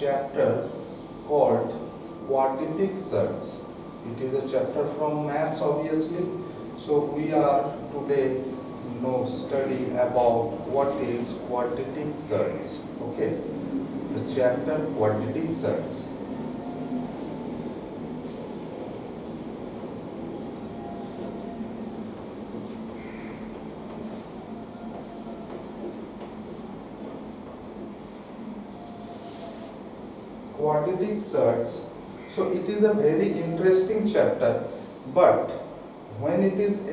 chapter called Quadratic Surds. It is a chapter from maths, obviously. So we are today study about what is quadratic surds. Okay, the chapter Quadratic Surds. Quadratic surds. So it is a very interesting chapter, but when it is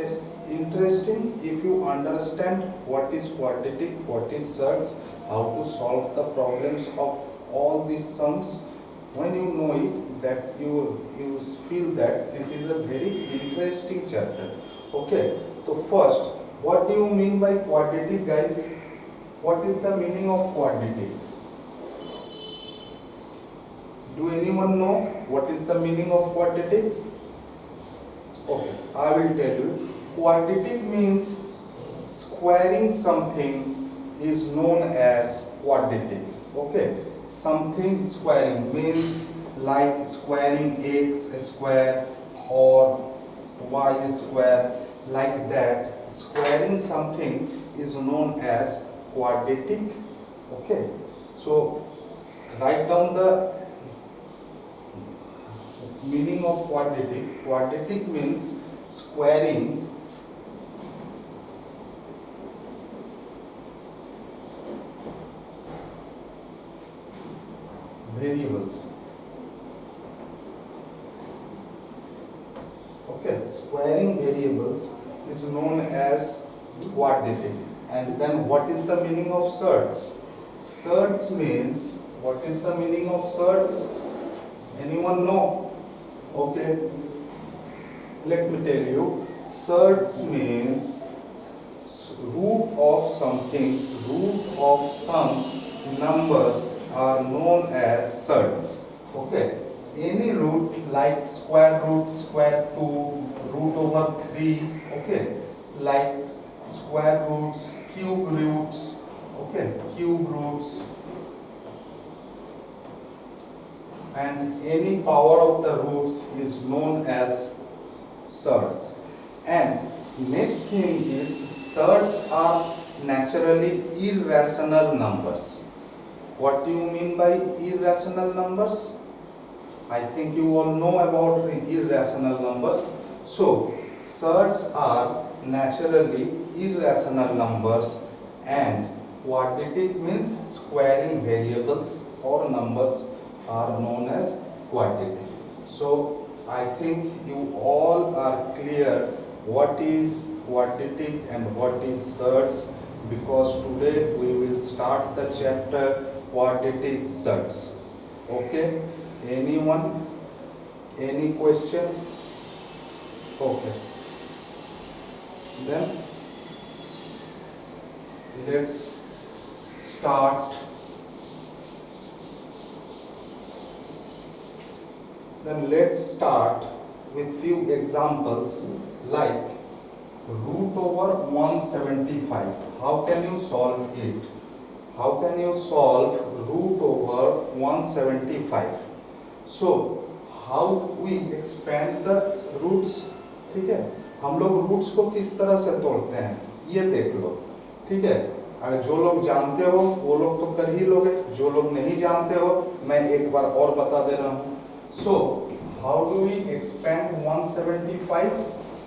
interesting, if you understand what is quadratic, what is surds, how to solve the problems of all these sums, when you know it, that you feel that this is a very interesting chapter. Okay, so first, what do you mean by quadratic, guys? What is the meaning of quadratic? Do anyone know what is the meaning of quadratic? Okay, I will tell you. Quadratic means squaring something is known as quadratic. Okay, something squaring means like squaring x square or y square, like that. Squaring something is known as quadratic. Okay, so write down the meaning of quadratic. Quadratic means squaring variables. Okay, squaring variables is known as quadratic. And then what is the meaning of surds? Surds means, what is the meaning of surds? Anyone know? Okay, let me tell you. Surds means root of something, root of some numbers are known as surds. Okay, any root like square root, square 2, root over 3, okay, like square roots, cube roots, okay, cube roots, and any power of the roots is known as surds. And next thing is, surds are naturally irrational numbers. What do you mean by irrational numbers? I think you all know about irrational numbers. So surds are naturally irrational numbers, and quadratic means squaring variables or numbers are known as quadratic. So I think you all are clear what is quadratic and what is surds, because today we will start the chapter Quadratic Surds. Okay, anyone, any question? Okay, then let's start. Then let's start with few examples like root over 175. How can you solve it? How can you solve root over 175? So how we expand the roots? ठीक है, हम लोग roots को किस तरह से तोड़ते हैं ये देख लो. ठीक है, अगर जो लोग जानते हो वो लोग तो कर ही लोगे, जो लोग नहीं जानते हो मैं एक बार और बता दे रहा हूँ. So how do we expand 175?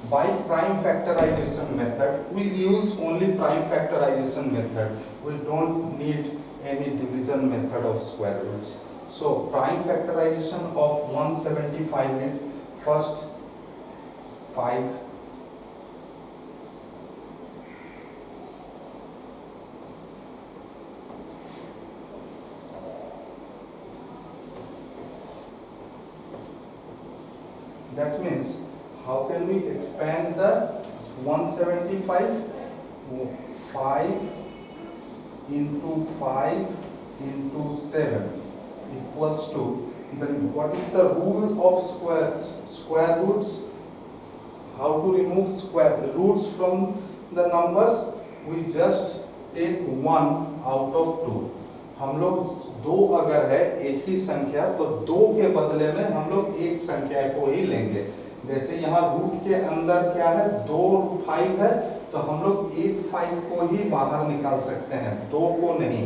By prime factorization method. We use only prime factorization method. We don't need any division method of square roots. So prime factorization of 175 is first 5, that means how can we expand the 175? 5 into 5 into 7 equals to, then what is the rule of square roots? How to remove square roots from the numbers? We just take 1 out of 2. हम लोग दो अगर है एक ही संख्या तो दो के बदले में हम लोग एक संख्या को ही लेंगे। जैसे यहाँ रूट के अंदर क्या है, 2 5 है, तो हम लोग 8 5 को ही बाहर निकाल सकते हैं, 2 को नहीं।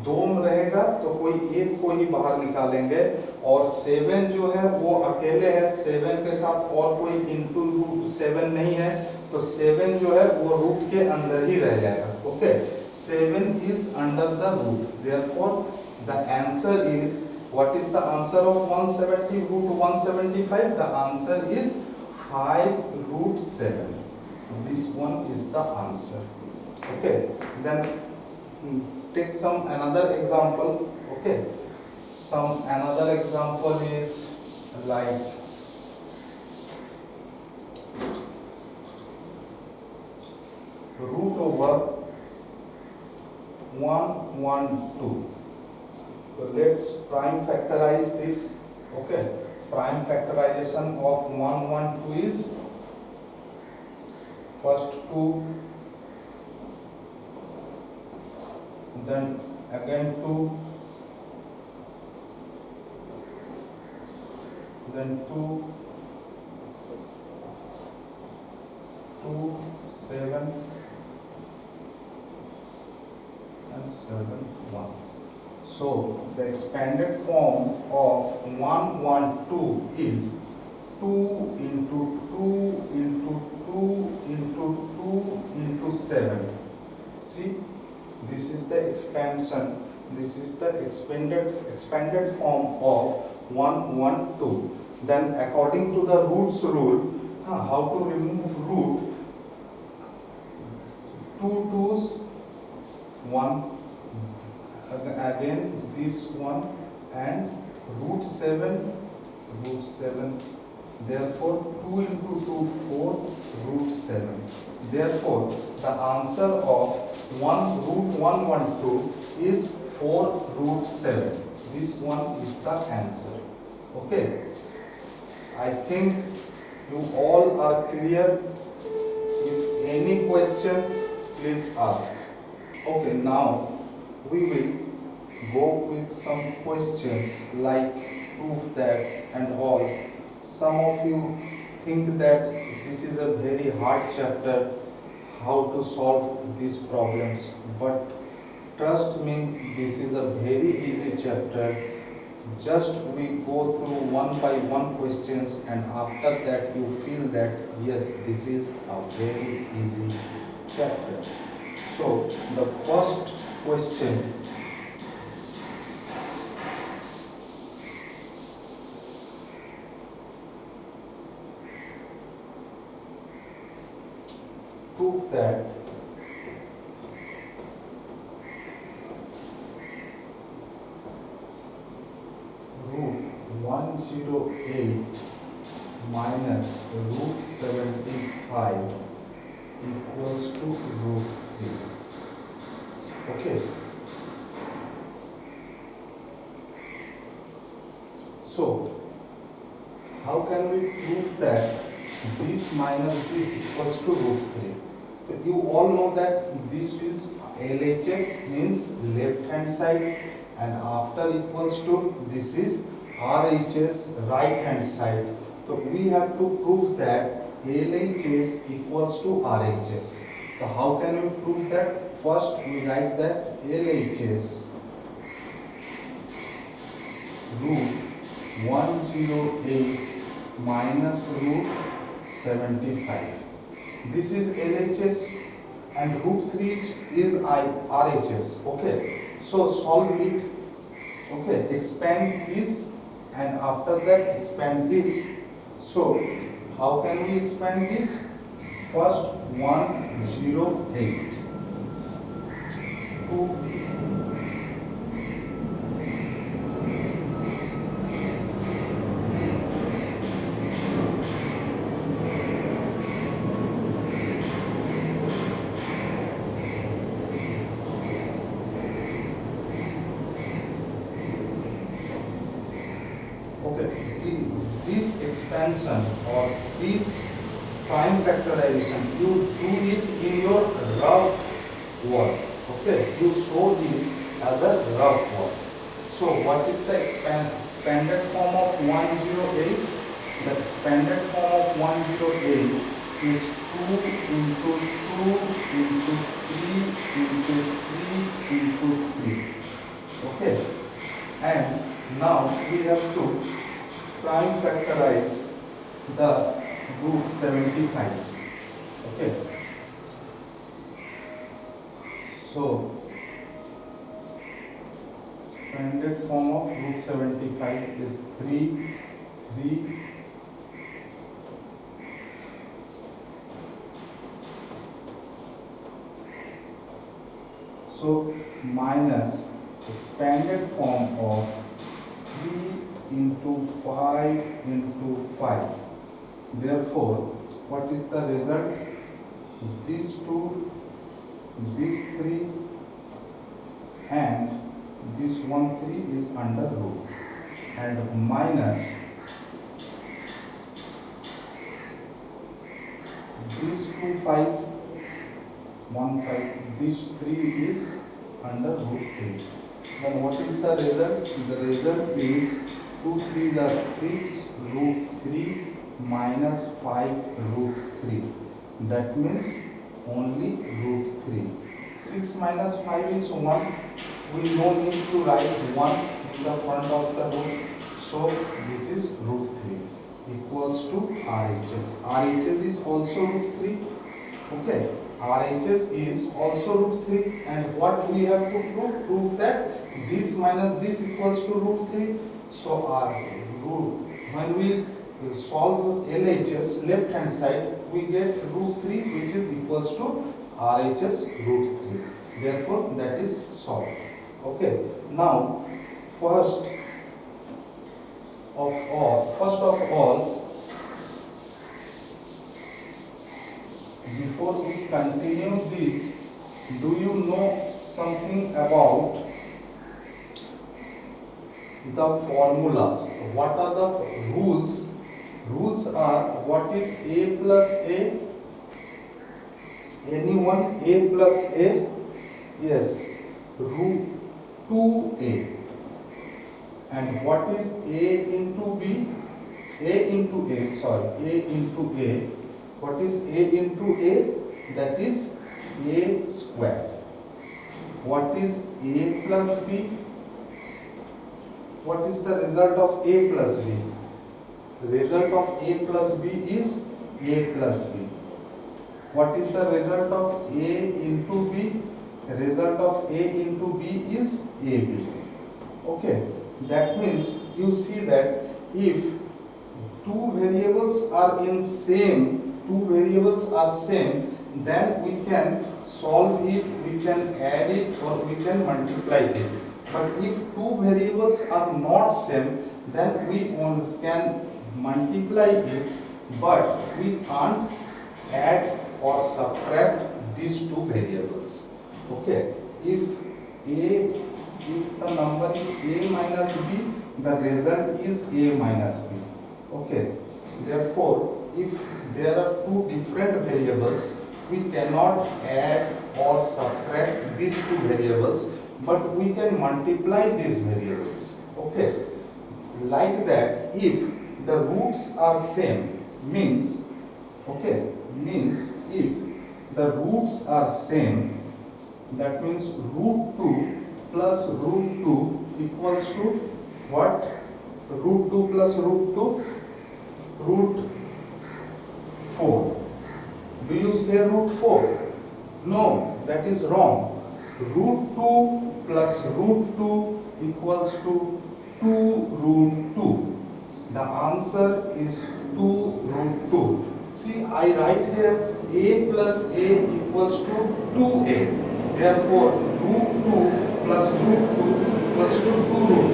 2 में रहेगा तो कोई एक को ही बाहर निकालेंगे। और 7 जो है वो अकेले है, 7 के साथ और कोई इंटू रूट 7 नहीं है, तो 7 जो है वो रूट के अंदर ही रह जाएगा। Okay, 7 is under the root, therefore the answer is, what is the answer of 170 root 175? The answer is 5 root 7. This one is the answer. Okay, then take some another example. Okay, some another example is like root over 112. So let's prime factorize this. Okay, prime factorization of 112 is first 2, then again 2, then 2, 2, 7 and 7, 1. So the expanded form of 112 is 2 into 2 into 2 into 2 into 7. See, this is the expansion. This is the expanded form of 112. Then according to the roots rule, how to remove root? 2 2's 1, again this one, and root 7, therefore 2 into 2 4 root 7. Therefore the answer of 1 root 112 is 4 root 7. This one is the answer. Okay, I think you all are clear. If any question, please ask. Okay, now we will go with some questions like proof that and all. Some of you think that this is a very hard chapter, how to solve these problems, but trust me, this is a very easy chapter. Just we go through one by one questions, and after that you feel that yes, this is a very easy chapter. So the first question, prove that root 108 minus root 75 equals to root 3. Okay. So, how can we prove that this minus this equals to root 3? You all know that this is LHS, means left hand side, and after equals to this is RHS, right hand side. So we have to prove that LHS equals to RHS. So how can we prove that? First we write that LHS root 108 minus root 75. This is LHS and root 3 is RHS. Okay, so solve it. Okay, expand this and after that expand this. So how can we expand this? First 108 to this expansion or this prime factorization, you do it in your rough work. Okay, you show it as a rough one. So what is the expanded form of 108? The expanded form of 108 is 2 into 2 into 3 into 3 into 3. Okay. And now we have to prime factorize the root 75. Okay. So expanded form of root 75 is 3, 3. So minus expanded form of 3 into 5 into 5. Therefore, what is the result? These 2, these 3 and this 1 3 is under root, and minus this 2 5 1 5, this 3 is under root 3. Then what is the result? The result is 2 3s are 6 root 3 minus 5 root 3. That means only root 3. 6 minus 5 is 1. We no need to write 1 in the front of the root. So this is root 3 equals to RHS. RHS is also root 3. Okay. RHS is also root 3, and what we have to prove that this minus this equals to root 3. So our root, when we solve LHS left hand side, we get root 3 which is equals to RHS root 3. Therefore that is solved. Okay. Now first of all, before we continue this, do you know something about the formulas? What are the rules? Rules are, what is a plus a? Anyone? A plus a? Yes, root 2a. And what is a into b? A into a, sorry, a into a. What is a into a? That is a square. What is a plus b? What is the result of a plus b? The result of a plus b is a plus b. What is the result of a into b? The result of a into b is ab. Okay. That means you see that if two variables are same, then we can solve it, we can add it, or we can multiply it. But if two variables are not same, then we can multiply it, but we can't add or subtract these two variables. Okay. If the number is a minus b, the result is a minus b. Okay. Therefore, if there are two different variables, we cannot add or subtract these two variables, but we can multiply these variables. Okay. Like that, if the roots are same, means if the roots are same, that means root 2 plus root 2 equals to what? Root 2 plus root 2? Root 4. Do you say root 4? No, that is wrong. Root 2 plus root 2 equals to 2 root 2. The answer is 2 root 2. See, I write here a plus a equals to 2a. Therefore, root 2 plus root 2 equals to 2 root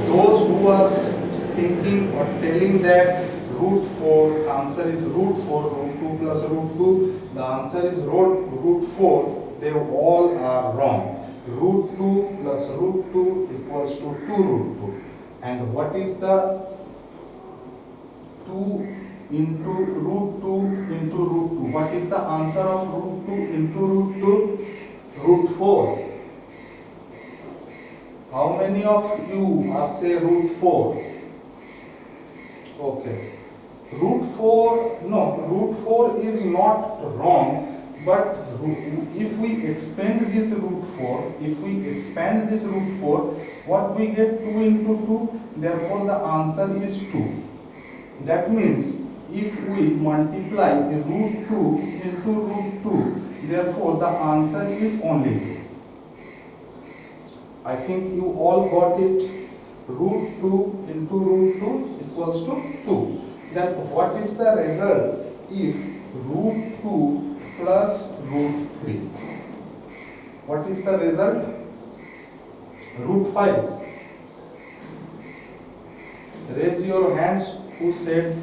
2. Those who are thinking or telling that root 4, the answer is root 4, root 2 plus root 2, the answer is root 4, they all are wrong. Root 2 plus root 2 equals to 2 root 2. And what is the 2 into root 2 into root 2? What is the answer of root 2 into root 2? Root 4. How many of you are say root 4? Okay. Root 4, no, root 4 is not wrong, but if we expand this root 4, what we get 2 into 2, therefore the answer is 2. That means if we multiply root 2 into root 2, therefore the answer is only 2. I think you all got it. Root 2 into root 2 equals to 2. Then what is the result if root 2 plus root 3? What is the result? Root 5. Raise your hands who said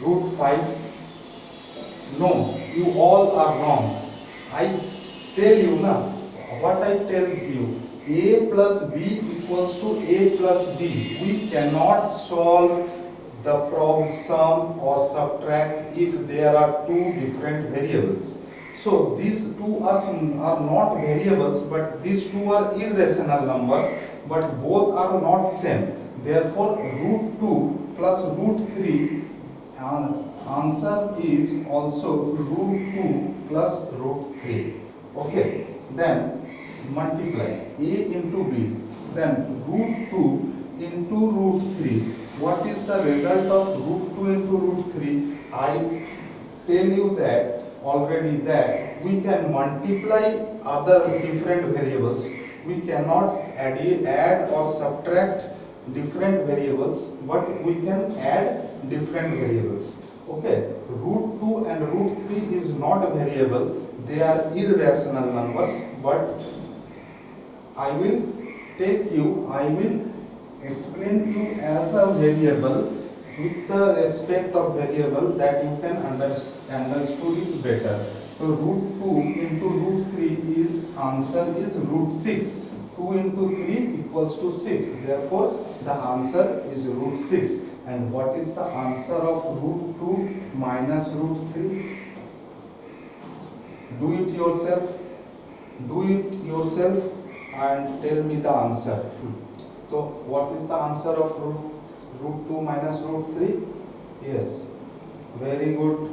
root 5. No, you all are wrong. I tell you now, what I tell you, a plus b equals to a plus b. We cannot solve the problem sum or subtract if there are two different variables. So these two are not variables, but these two are irrational numbers, but both are not same. Therefore, root 2 plus root 3 answer is also root 2 plus root 3. Okay, then multiply a into b, then root 2 into root 3. What is the result of root 2 into root 3? I tell you that already that we can multiply other different variables. We cannot add or subtract different variables, but we can add different variables. Okay, root 2 and root 3 is not a variable, they are irrational numbers, but I will explain you as a variable with the respect of variable that you can understand it better. So root 2 into root 3 is answer is root 6. 2 into 3 equals to 6. Therefore, the answer is root 6. And what is the answer of root 2 minus root 3? Do it yourself. And tell me the answer. So, what is the answer of root 2 minus root 3? Yes, very good.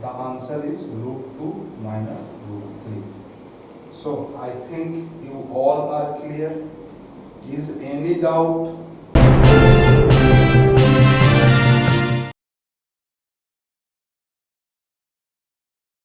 The answer is root 2 minus root 3. So, I think you all are clear. Is any doubt?